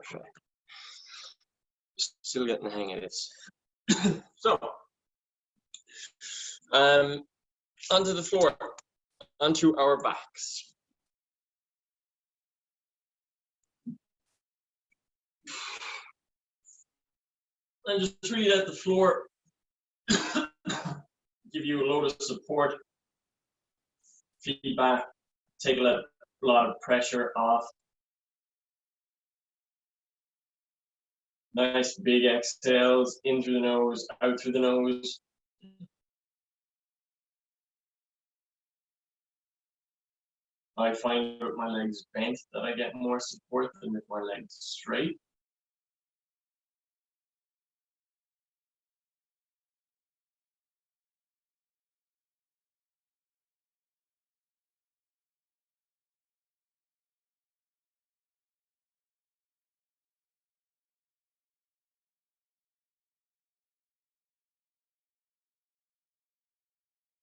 Perfect. Still getting the hang of this. So, onto the floor, onto our backs. And just really let the floor give you a load of support, feedback, take a lot of pressure off. Nice big exhales, in through the nose, out through the nose. I find with my legs bent that I get more support than with my legs straight.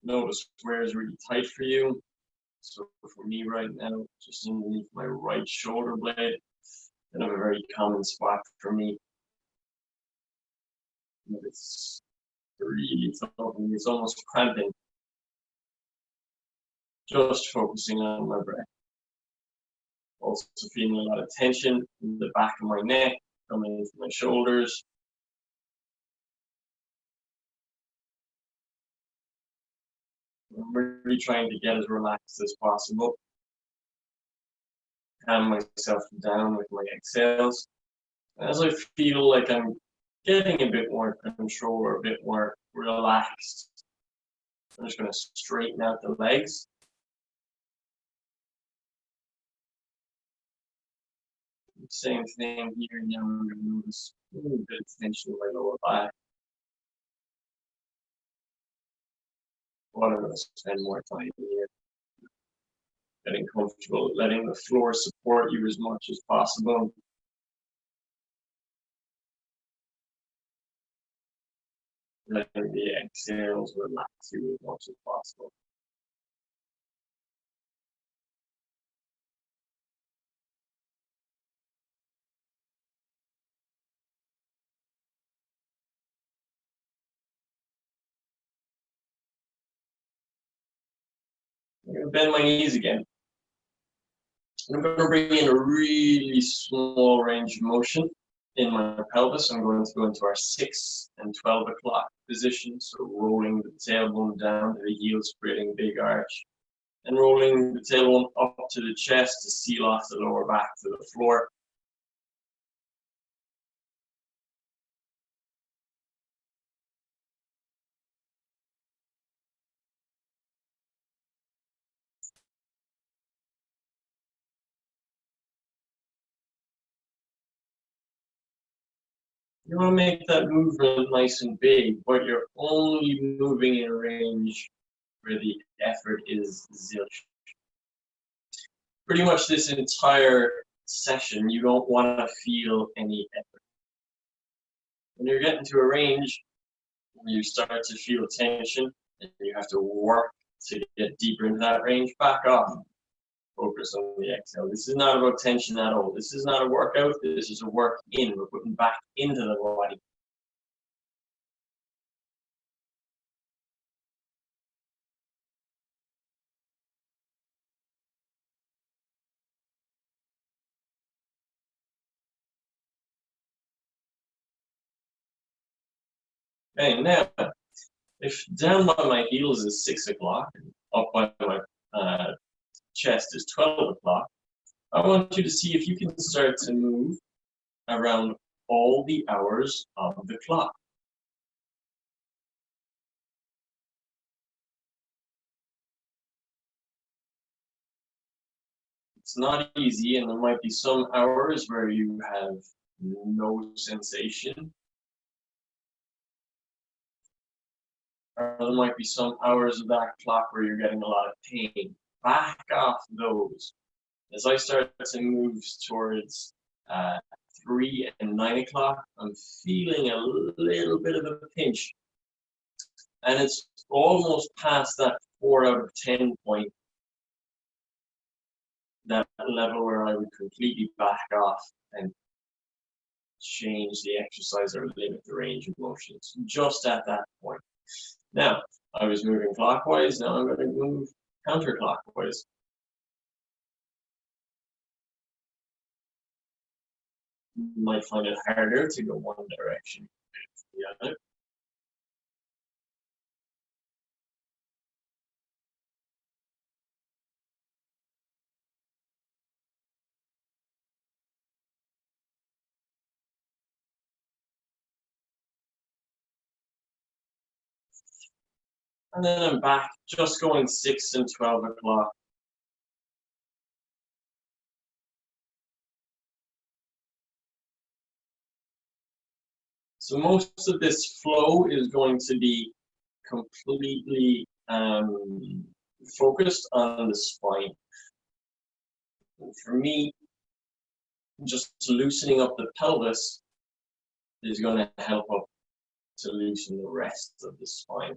Notice where is really tight for you. So for me right now, just underneath my right shoulder blade, and a very common spot for me. It's really tough, it's almost cramping. Just focusing on my breath. Also feeling a lot of tension in the back of my neck, coming into my shoulders. I'm really trying to get as relaxed as possible. Calm myself down with my exhales. As I feel like I'm getting a bit more control or a bit more relaxed, I'm just going to straighten out the legs. Same thing here. Now I'm going to notice a little bit of tension in my lower back. But I'm going to spend more time here, getting comfortable, letting the floor support you as much as possible. Letting the exhales relax you as much as possible. I'm going to bend my knees again. I'm going to bring in a really small range of motion in my pelvis. I'm going to go into our 6 and 12 o'clock position. So rolling the tailbone down to the heels, creating a big arch. And rolling the tailbone up to the chest to seal off the lower back to the floor. You want to make that movement nice and big, but you're only moving in a range where the effort is zilch. Pretty much this entire session, you don't want to feel any effort. When you're getting to a range where you start to feel tension and you have to work to get deeper into that range, back off. Focus on the exhale. This is not about tension at all. This is not a workout. This is a work in. We're putting back into the body. Okay, now, if down by my heels is 6 o'clock, up by my chest is 12 o'clock, I want you to see if you can start to move around all the hours of the clock. It's not easy, and there might be some hours where you have no sensation. Or there might be some hours of that clock where you're getting a lot of pain. Back off those. As I start to move towards 3 and 9 o'clock, I'm feeling a little bit of a pinch. And it's almost past that 4 out of 10 point, that level where I would completely back off and change the exercise or limit the range of motion. So just at that point. Now, I was moving clockwise, now I'm going to move counterclockwise. You might find it harder to go one direction than the other. And then I'm back, just going 6 and 12 o'clock. So most of this flow is going to be completely focused on the spine. And for me, just loosening up the pelvis is going to help up to loosen the rest of the spine.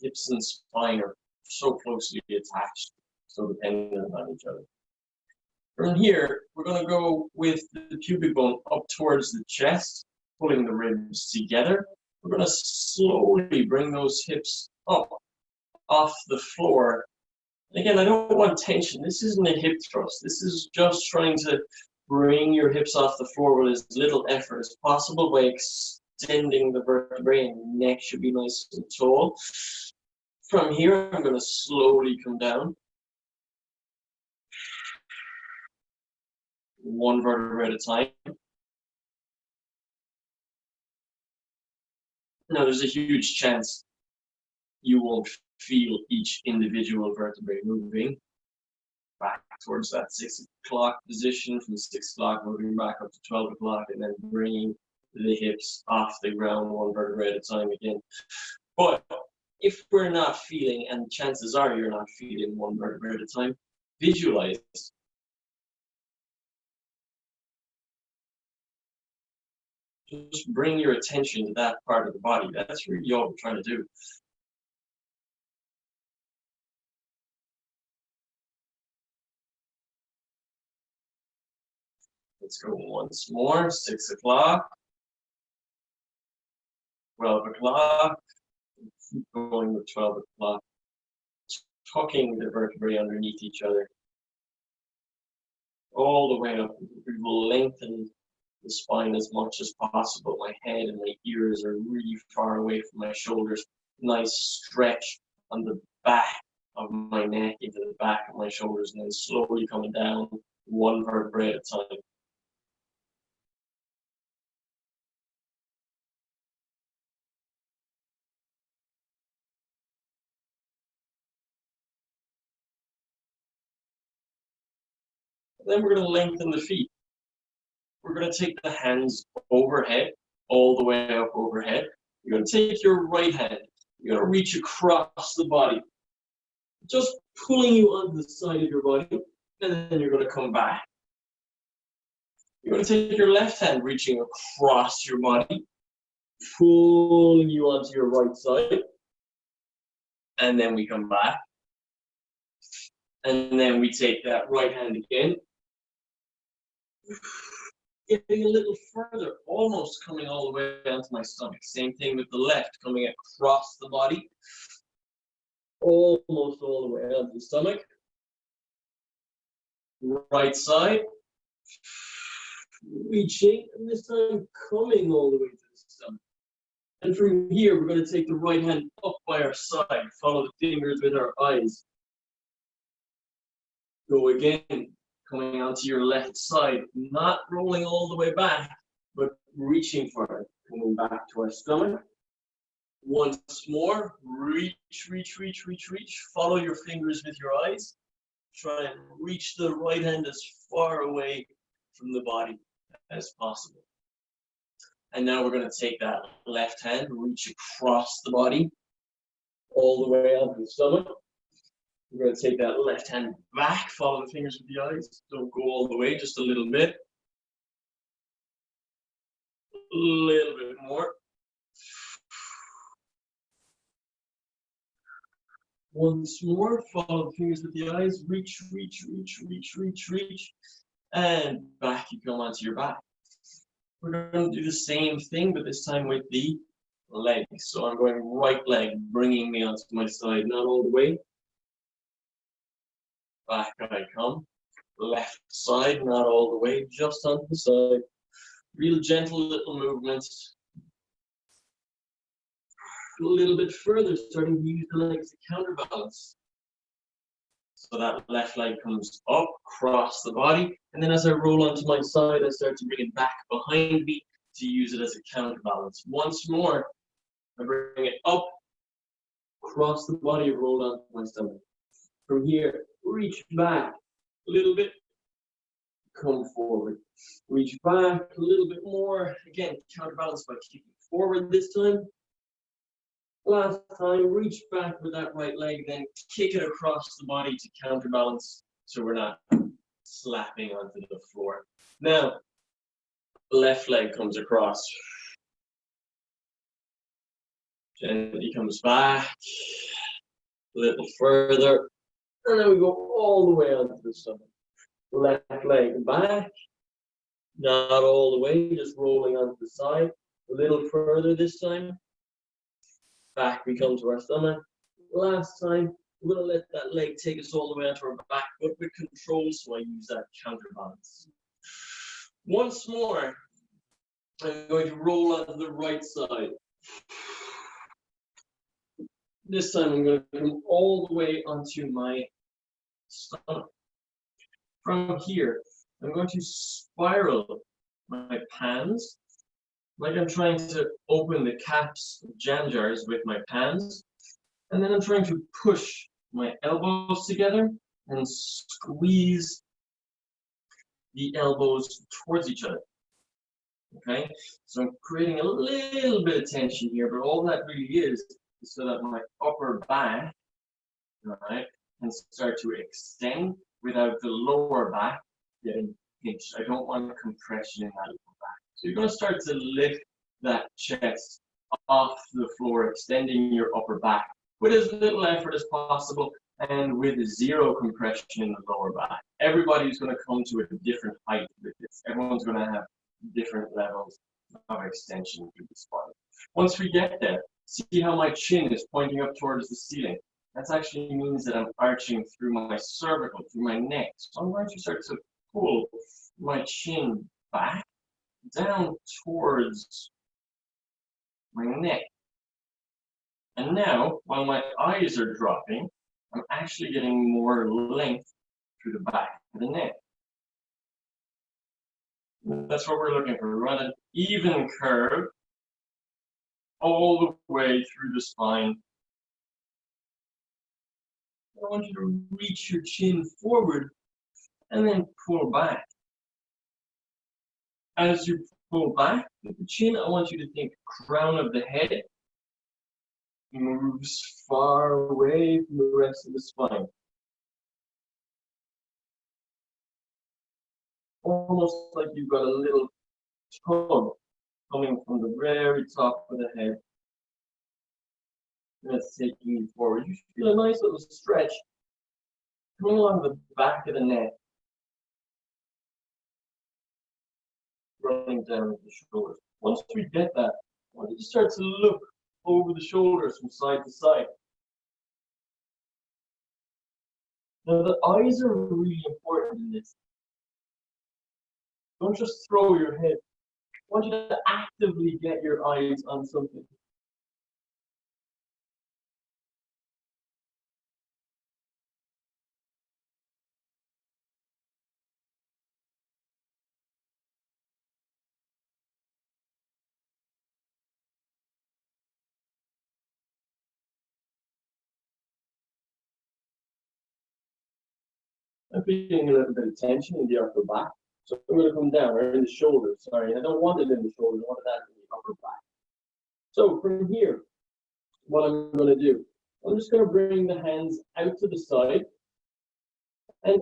Hips and spine are so closely attached, so dependent on each other. From here, we're going to go with the pubic bone up towards the chest, pulling the ribs together. We're going to slowly bring those hips up off the floor. And again, I don't want tension. This isn't a hip thrust. This is just trying to bring your hips off the floor with as little effort as possible by extending the vertebrae, and the neck should be nice and tall. From here, I'm going to slowly come down. One vertebra at a time. Now, there's a huge chance you won't feel each individual vertebrae moving back towards that 6 o'clock position, from 6 o'clock moving back up to 12 o'clock, and then bringing the hips off the ground one vertebrae at a time again. But if we're not feeling, and chances are you're not feeling one vertebrae at a time, visualize. Just bring your attention to that part of the body. That's really all we're trying to do. Let's go once more. 6 o'clock, 12 o'clock. Keep going with 12 o'clock. Tucking the vertebrae underneath each other. All the way up. We will lengthen the spine as much as possible. My head and my ears are really far away from my shoulders. Nice stretch on the back of my neck into the back of my shoulders, and then slowly coming down one vertebrae at a time. Then we're going to lengthen the feet. We're going to take the hands overhead, all the way up overhead. You're going to take your right hand. You're going to reach across the body, just pulling you onto the side of your body, and then you're going to come back. You're going to take your left hand, reaching across your body, pulling you onto your right side, and then we come back. And then we take that right hand again, getting a little further, almost coming all the way down to my stomach. Same thing with the left, coming across the body, almost all the way down to the stomach. Right side, reaching, and this time coming all the way to the stomach. And from here, we're going to take the right hand up by our side, follow the fingers with our eyes. Go again, coming onto your left side, not rolling all the way back, but reaching for it, coming back to our stomach. Once more, reach, reach, reach, reach, reach. Follow your fingers with your eyes. Try and reach the right hand as far away from the body as possible. And now we're going to take that left hand, reach across the body, all the way up to the stomach. We're going to take that left hand back, follow the fingers with the eyes. Don't go all the way, just a little bit. A little bit more. Once more, follow the fingers with the eyes. Reach, reach, reach, reach, reach, reach. And back you come onto your back. We're going to do the same thing, but this time with the leg. So I'm going right leg, bringing me onto my side, not all the way. Back I come. Left side, not all the way, just onto the side. Real gentle little movements. A little bit further, starting to use the legs to counterbalance. So that left leg comes up, across the body, and then as I roll onto my side, I start to bring it back behind me to use it as a counterbalance. Once more, I bring it up, across the body, roll onto my stomach. From here, reach back a little bit, come forward. Reach back a little bit more. Again, counterbalance by kicking forward this time. Last time, reach back with that right leg, then kick it across the body to counterbalance so we're not slapping onto the floor. Now, left leg comes across. Gently comes back a little further, and then we go all the way onto the stomach. Left leg back, not all the way, just rolling onto the side. A little further this time. Back we come to our stomach. Last time, we're going to let that leg take us all the way onto our back, but with control, so I use that counterbalance. Once more, I'm going to roll onto the right side. This time I'm going to come all the way onto my stomach. From here, I'm going to spiral my palms, like I'm trying to open the caps of jam jars with my palms. And then I'm trying to push my elbows together and squeeze the elbows towards each other. Okay, so I'm creating a little bit of tension here, but all that really is so that my upper back, all right, can start to extend without the lower back getting pinched. I don't want compression in that lower back. So you're going to start to lift that chest off the floor, extending your upper back with as little effort as possible and with zero compression in the lower back. Everybody's going to come to a different height with this. Everyone's going to have different levels of extension through the spine. Once we get there, see how my chin is pointing up towards the ceiling. That actually means that I'm arching through my cervical, through my neck. So I'm going to start to pull my chin back, down towards my neck. And now, while my eyes are dropping, I'm actually getting more length through the back of the neck. That's what we're looking for. We want an even curve all the way through the spine. I want you to reach your chin forward and then pull back. As you pull back with the chin, I want you to think crown of the head moves far away from the rest of the spine. Almost like you've got a little tug coming from the very top of the head. And that's taking you forward. You should feel a nice little stretch coming along the back of the neck, running down the shoulders. Once we get that, I want you to start to look over the shoulders from side to side. Now the eyes are really important in this. Don't just throw your head. I want you to actively get your eyes on something. I'm feeling a little bit of tension in the upper back. So I'm going to come down, or in the shoulders. Sorry, I don't want it in the shoulders, I want that in the upper back. So from here, what I'm going to do, I'm just going to bring the hands out to the side and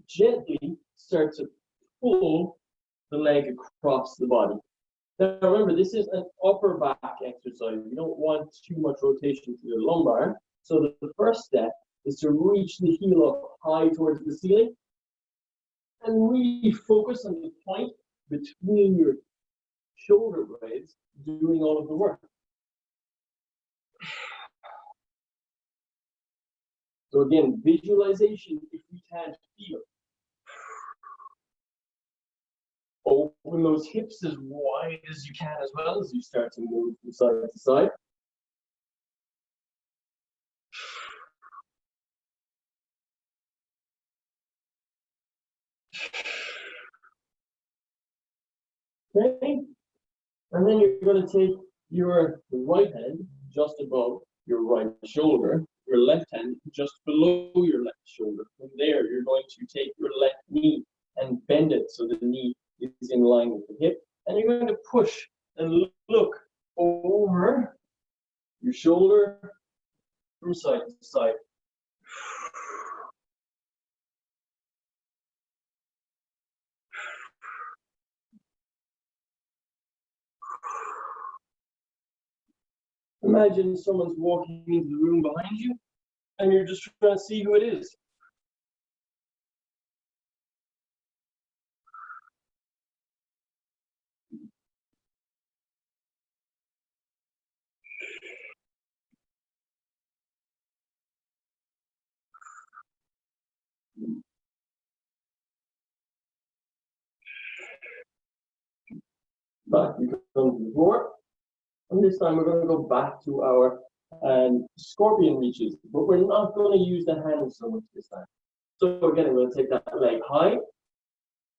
gently start to pull the leg across the body. Now remember, this is an upper back exercise. You don't want too much rotation to your lumbar. So the first step is to reach the heel up high towards the ceiling and really focus on the point between your shoulder blades doing all of the work. So again, visualization if we can't feel. Open those hips as wide as you can as well as you start to move from side to side. Okay, and then you're going to take your right hand just above your right shoulder, your left hand just below your left shoulder. From there, you're going to take your left knee and bend it so the knee is in line with the hip. And you're going to push and look over your shoulder from side to side. Imagine someone's walking into the room behind you and you're just trying to see who it is. Back we come to the floor. And this time we're going to go back to our scorpion reaches, but we're not going to use the hands so much this time. So again, I'm going to take that leg high,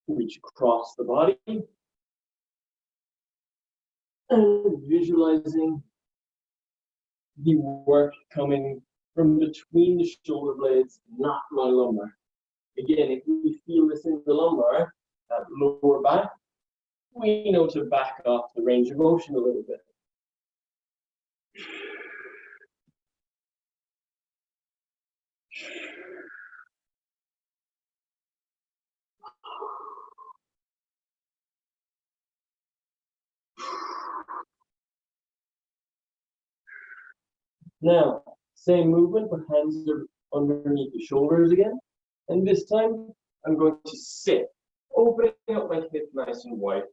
reach across the body, and visualizing the work coming from between the shoulder blades, not my lumbar. Again, if we feel this in the lumbar, that lower back, we know to back off the range of motion a little bit. Now, same movement, but hands are underneath the shoulders again. And this time, I'm going to sit, opening up my hip nice and wide.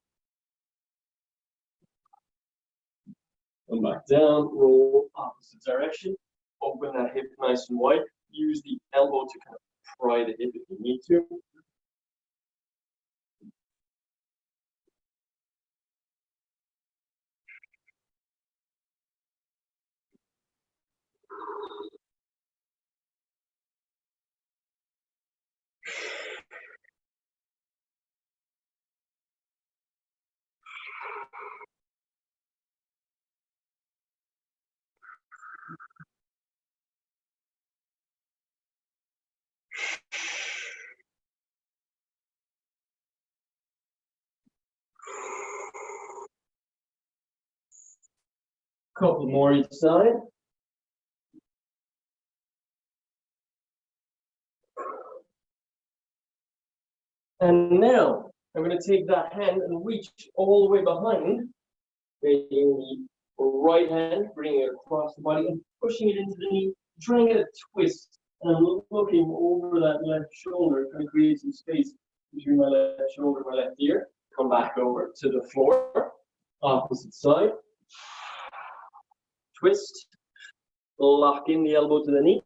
Come back down, roll opposite direction, open that hip nice and wide. Use the elbow to kind of pry the hip if you need to. Couple more each side. And now I'm going to take that hand and reach all the way behind, taking the right hand, bringing it across the body and pushing it into the knee, trying to get a twist. And I'm looking over that left shoulder, trying to create some space between my left shoulder and my left ear. Come back over to the floor, opposite side. Twist, lock in the elbow to the knee.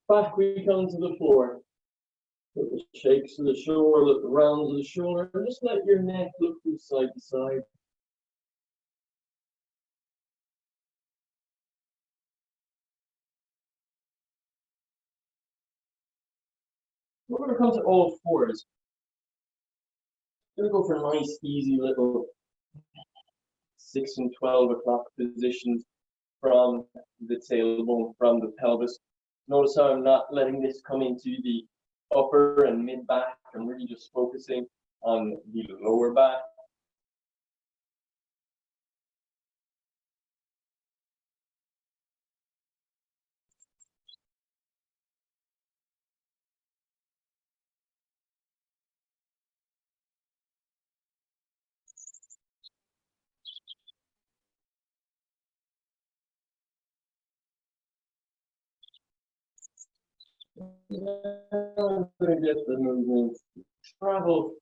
Back we come to the floor. With the shakes of the shoulder, the rounds of the shoulder, and just let your neck look from side to side. We're going to come to all fours. We're going to go for nice, easy little 6 and 12 o'clock positions. from the tailbone, from the pelvis. Notice how I'm not letting this come into the upper and mid back. I'm really just focusing on the lower back. I'm going to get the movement travel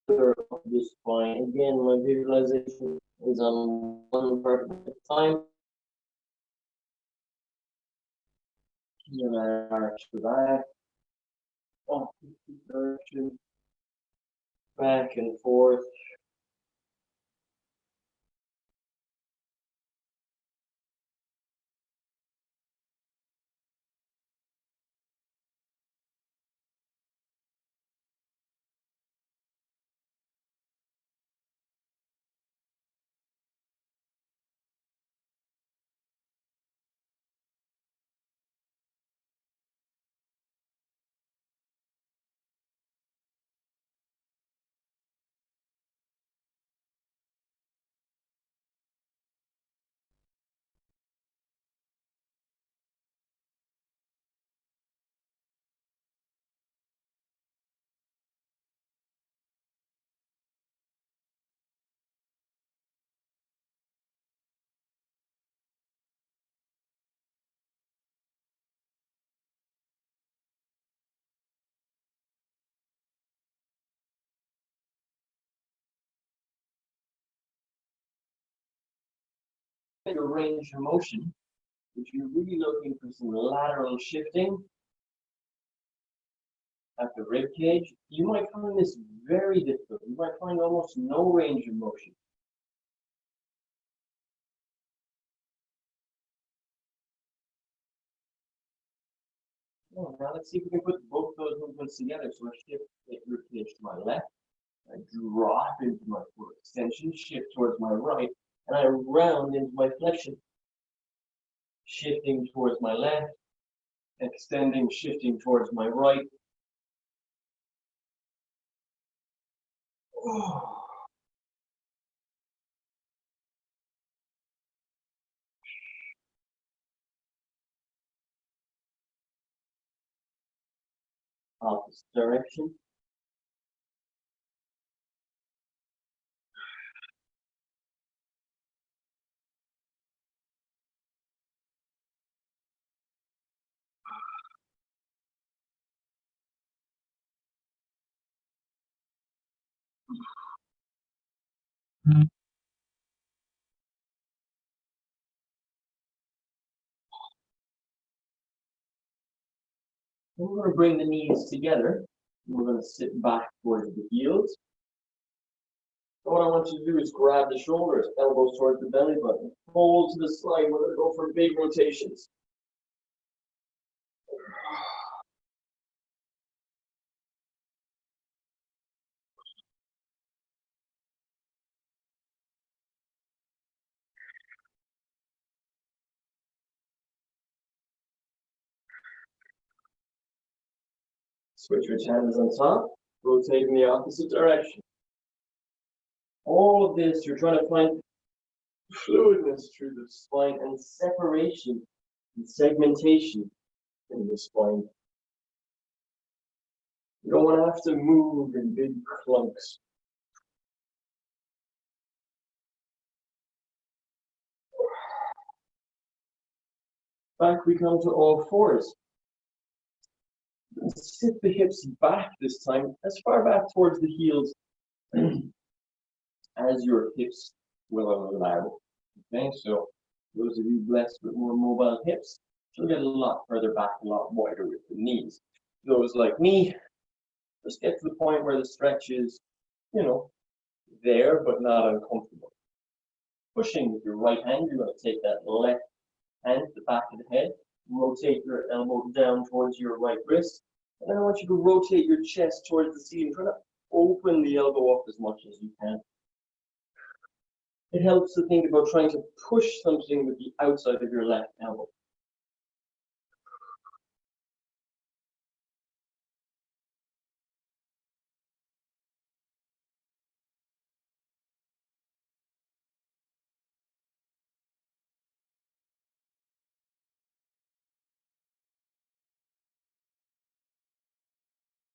through the spine. Again, my visualization is on one part at a time. Then I arch the back, opposite direction, back and forth. Your range of motion, if you're really looking for some lateral shifting at the rib cage, you might find this very difficult. You might find almost no range of motion. Oh, now let's see if we can put both those movements together. So I shift the rib cage to my left, I drop into my full extension, shift towards my right, and I round into my flexion, shifting towards my left, extending, shifting towards my right. Oh. Opposite direction. We're going to bring the knees together. We're going to sit back towards the heels. So what I want you to do is grab the shoulders, elbows towards the belly button, hold to the side. We're going to go for big rotations. Switch your hands on top, rotate in the opposite direction. All of this, you're trying to find fluidness through the spine and separation and segmentation in the spine. You don't want to have to move in big clunks. Back we come to all fours. Sit the hips back this time, as far back towards the heels as your hips will allow. Okay, so those of you blessed with more mobile hips, you'll get a lot further back, a lot wider with the knees. Those like me, just get to the point where the stretch is, there, but not uncomfortable. Pushing with your right hand, you're going to take that left hand to the back of the head, rotate your elbow down towards your right wrist, and then I want you to rotate your chest towards the ceiling. Try to open the elbow up as much as you can. It helps to think about trying to push something with the outside of your left elbow.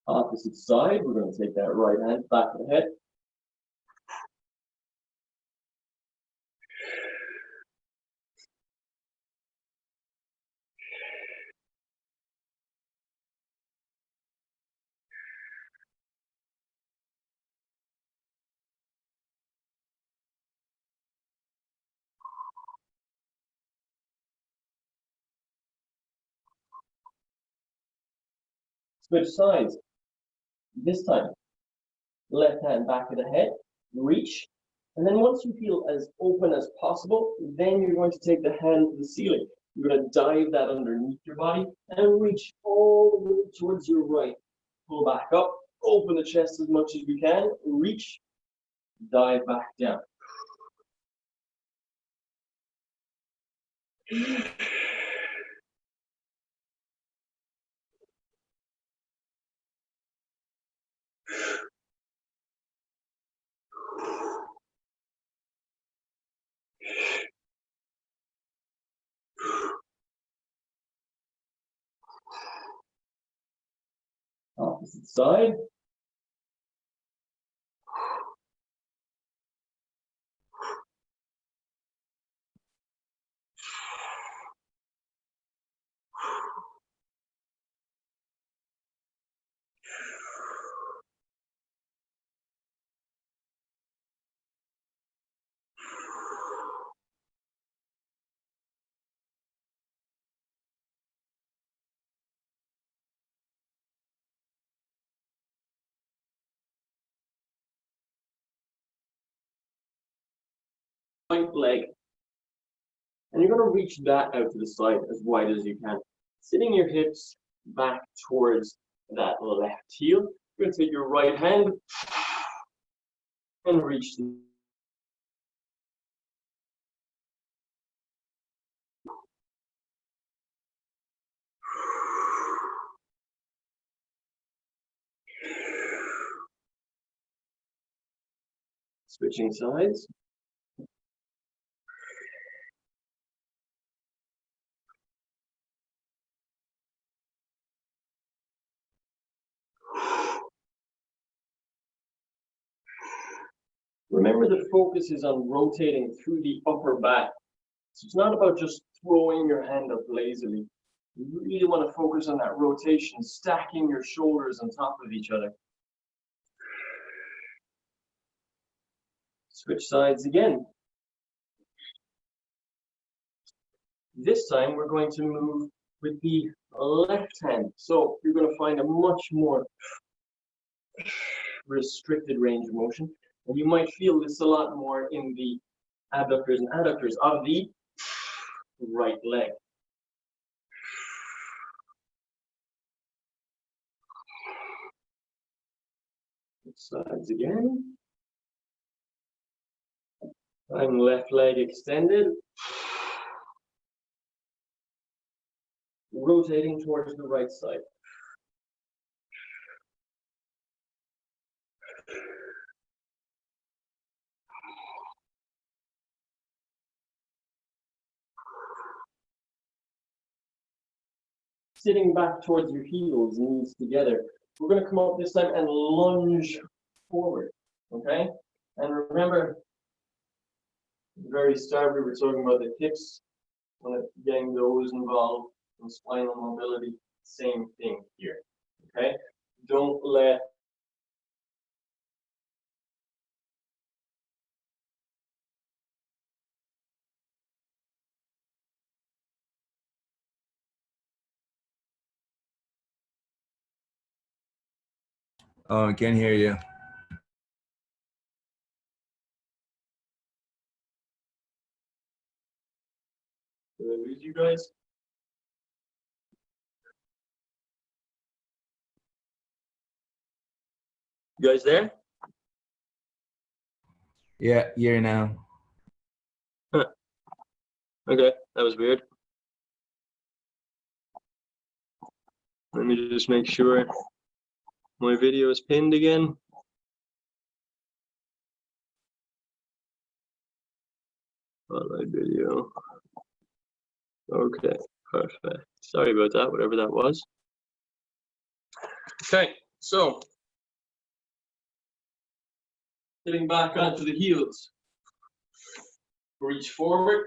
Opposite side, we're going to take that right hand back of the head. Switch sides. This time, left hand back of the head, reach. And then once you feel as open as possible, then you're going to take the hand to the ceiling. You're going to dive that underneath your body and reach all the way towards your right. Pull back up, open the chest as much as we can, reach, dive back down. Opposite side. Right leg. And you're going to reach that out to the side as wide as you can. Sitting your hips back towards that left heel. You're going to take your right hand and reach. Switching sides. Remember, the focus is on rotating through the upper back. So it's not about just throwing your hand up lazily. You really want to focus on that rotation, stacking your shoulders on top of each other. Switch sides again. This time we're going to move with the left hand. So you're going to find a much more restricted range of motion. And you might feel this a lot more in the abductors and adductors of the right leg. Sides again. And left leg extended. Rotating towards the right side. Sitting back towards your heels, knees together. We're going to come up this time and lunge forward, okay? And remember, at the very start, we were talking about the hips, getting those involved in spinal mobility. Same thing here, okay? Don't let Oh, I can't hear you. Did I lose you guys? You guys there? Yeah, here now. Okay, that was weird. Let me just make sure my video is pinned again. Spotlight video. Okay, perfect. Sorry about that, whatever that was. Okay, so getting back onto the heels. Reach forward,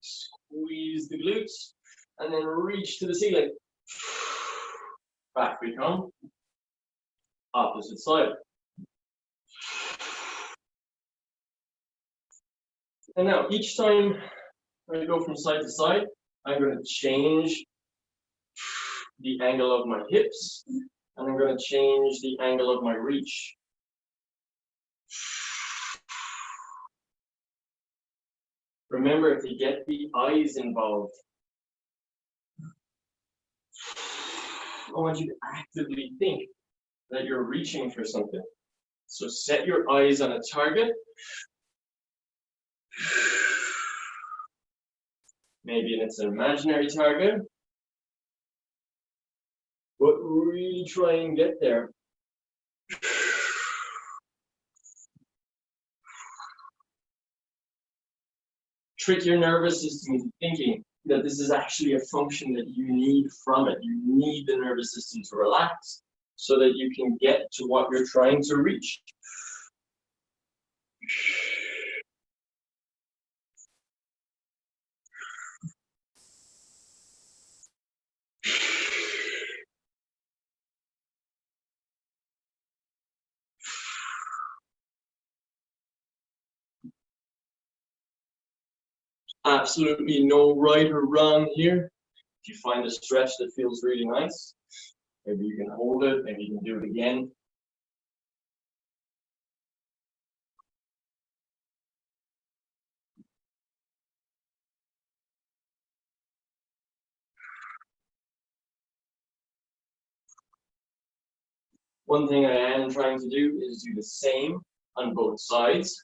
squeeze the glutes, and then reach to the ceiling. Back we come. Opposite side. And now each time I go from side to side, I'm going to change the angle of my hips, and I'm going to change the angle of my reach. Remember to get the eyes involved. I want you to actively think that you're reaching for something. So set your eyes on a target. Maybe it's an imaginary target, but really try and get there. Trick your nervous system into thinking that this is actually a function that you need from it. You need the nervous system to relax so that you can get to what you're trying to reach. Absolutely no right or wrong here. If you find a stretch that feels really nice, maybe you can hold it, maybe you can do it again. One thing I am trying to do is do the same on both sides.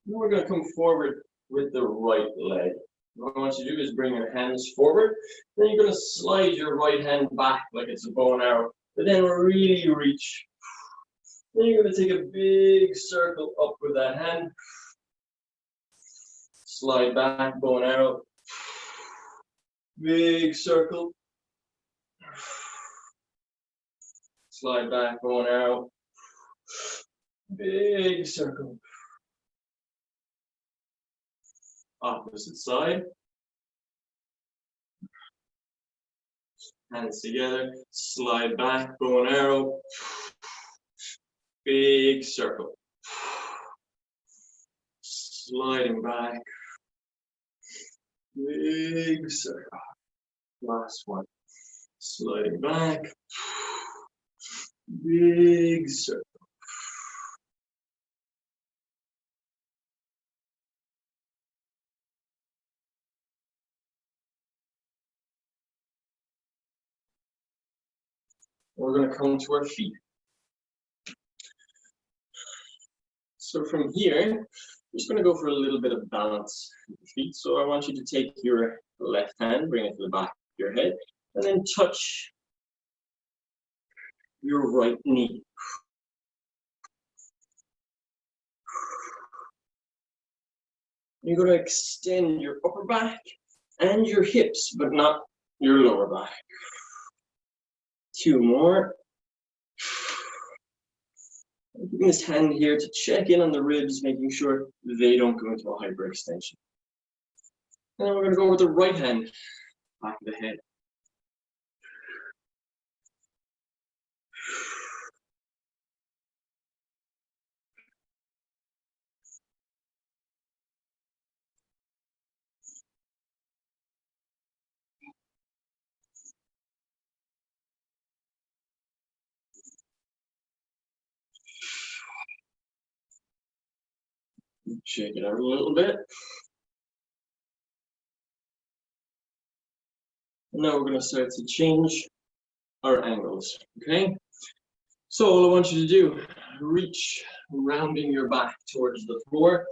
Then we're going to come forward with the right leg. What I want you to do is bring your hands forward. Then you're going to slide your right hand back like it's a bow and arrow, but then really reach. Then you're going to take a big circle up with that hand. Slide back, bow and arrow. Big circle. Slide back, bow and arrow. Big circle. Opposite side. Hands together. Slide back, bow and arrow. Big circle. Sliding back. Big circle. Last one. Sliding back. Big circle. We're going to come to our feet. So from here, I'm just going to go for a little bit of balance with the feet. So I want you to take your left hand, bring it to the back of your head, and then touch your right knee. You're going to extend your upper back and your hips, but not your lower back. 2 more. I'm keeping this hand here to check in on the ribs, making sure they don't go into a hyperextension. And then we're going to go with the right hand, back of the head. Shake it out a little bit. Now we're going to start to change our angles, okay? So all I want you to do, reach, rounding your back towards the floor,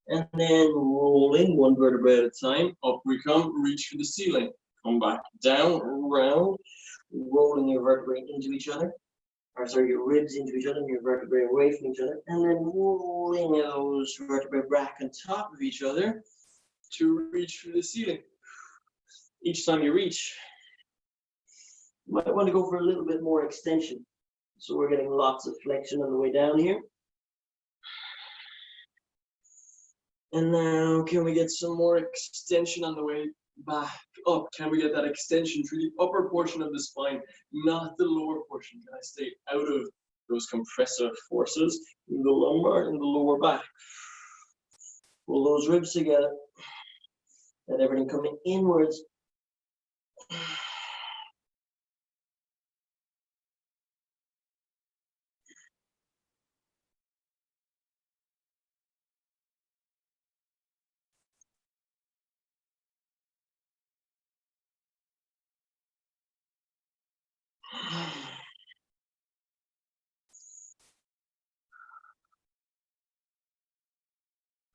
and then roll in one vertebrae at a time. Up we come, reach for the ceiling. Come back down, round, rolling your vertebrae into each other. Or sorry, your ribs into each other and your vertebrae away from each other. And then rolling those vertebrae back on top of each other to reach for the ceiling. Each time you reach, you might want to go for a little bit more extension. So we're getting lots of flexion on the way down here. And now can we get some more extension on the way back up? Can we get that extension through the upper portion of the spine, not the lower portion? Can I stay out of those compressive forces in the lumbar and the lower back? Pull those ribs together. And everything coming inwards.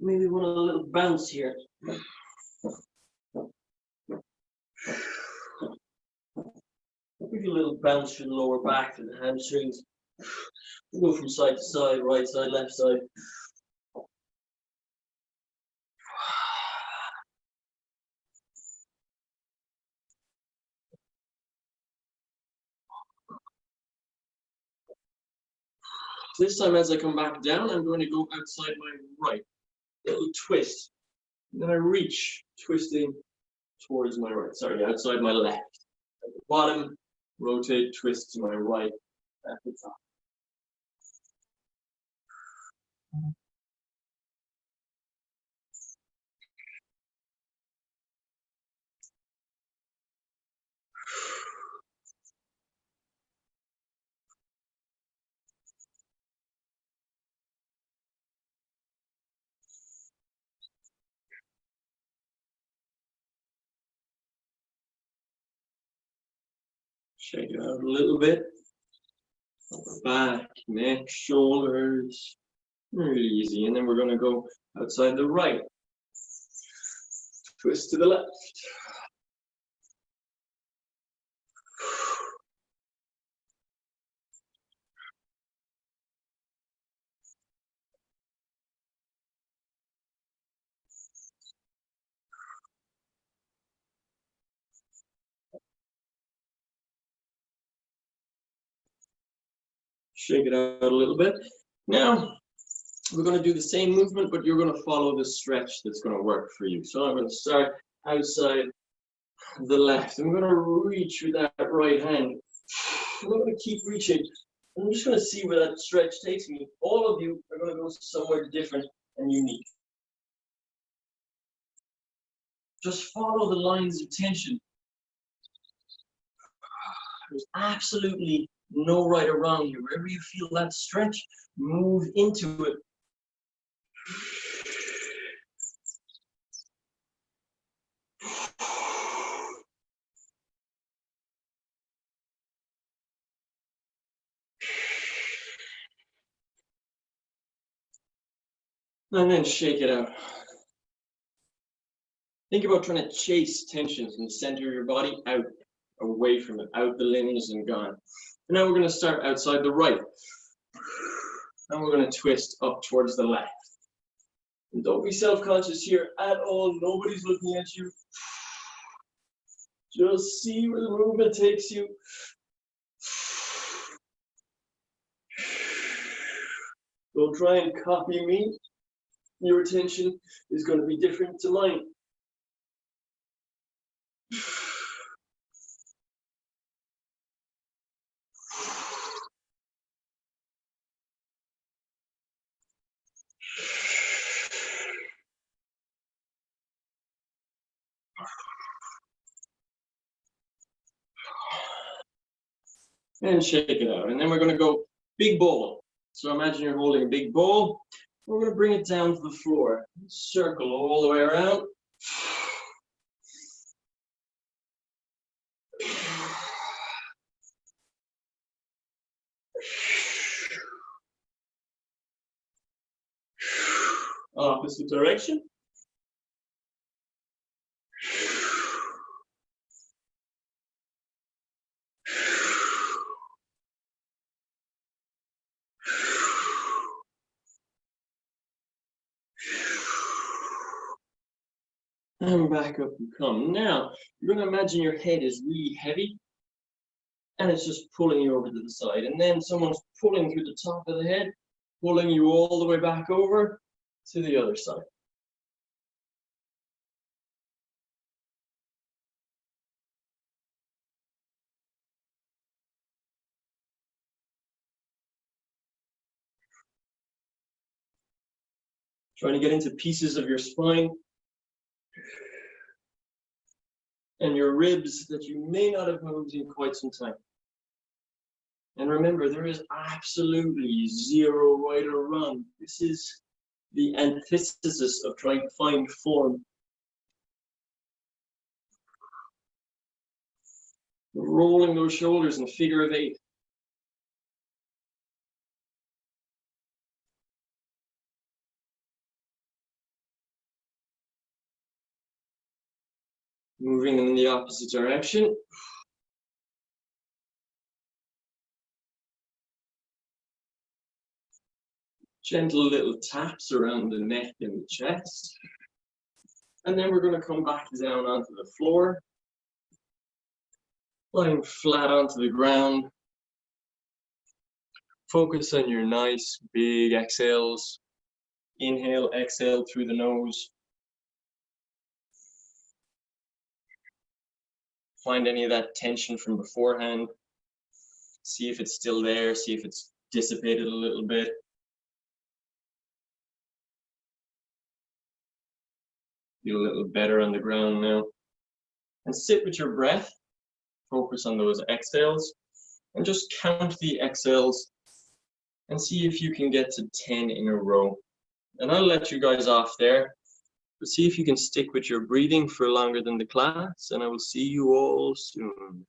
Maybe want a little bounce here. Maybe a little bounce through the lower back to the hamstrings. Go from side to side, right side, left side. This time as I come back down, I'm going to go outside my right. Little twist. And then I reach, twisting towards my right. Sorry, outside my left. At the bottom, rotate, twist to my right at the top. Shake it out a little bit. Back, neck, shoulders. Really easy. And then we're going to go outside the right. Twist to the left. Shake it out a little bit. Now, we're going to do the same movement, but you're going to follow the stretch that's going to work for you. So I'm going to start outside the left. I'm going to reach with that right hand. I'm going to keep reaching. I'm just going to see where that stretch takes me. All of you are going to go somewhere different and unique. Just follow the lines of tension. There's absolutely no right or wrong here. Wherever you feel that stretch, move into it. And then shake it out. Think about trying to chase tension from the center of your body out, away from it, out the limbs and gone. And now we're going to start outside the right. And we're going to twist up towards the left. And don't be self-conscious here at all. Nobody's looking at you. Just see where the movement takes you. Don't try and copy me. Your attention is going to be different to mine. And shake it out. And then we're going to go big bowl. So imagine you're holding a big bowl. We're going to bring it down to the floor. Circle all the way around. Opposite direction. And back up you come. Now, you're going to imagine your head is really heavy and it's just pulling you over to the side. And then someone's pulling through the top of the head, pulling you all the way back over to the other side. Trying to get into pieces of your spine and your ribs that you may not have moved in quite some time. And remember, there is absolutely zero right or wrong. This is the antithesis of trying to find form. Rolling those shoulders in a figure of 8. Moving in the opposite direction. Gentle little taps around the neck and the chest. And then we're going to come back down onto the floor. Lying flat onto the ground. Focus on your nice big exhales. Inhale, exhale through the nose. Find any of that tension from beforehand. See if it's still there, see if it's dissipated a little bit. Feel a little better on the ground now. And sit with your breath. Focus on those exhales. And just count the exhales and see if you can get to 10 in a row. And I'll let you guys off there. But see if you can stick with your breathing for longer than the class, and I will see you all soon.